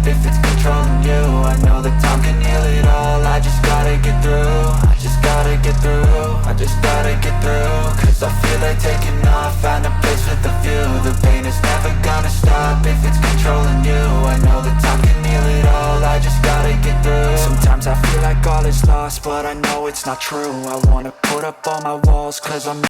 if it's controlling you. I know that time can heal it all. I just gotta get through. I just gotta get through. I just gotta get through. Cause I feel like taking off. Find a place with a view. The pain is never gonna stop if it's controlling you. I know that time can heal it all. I just gotta get through. Sometimes I feel like all is lost, but I know it's not true. I wanna put up all my walls cause I'm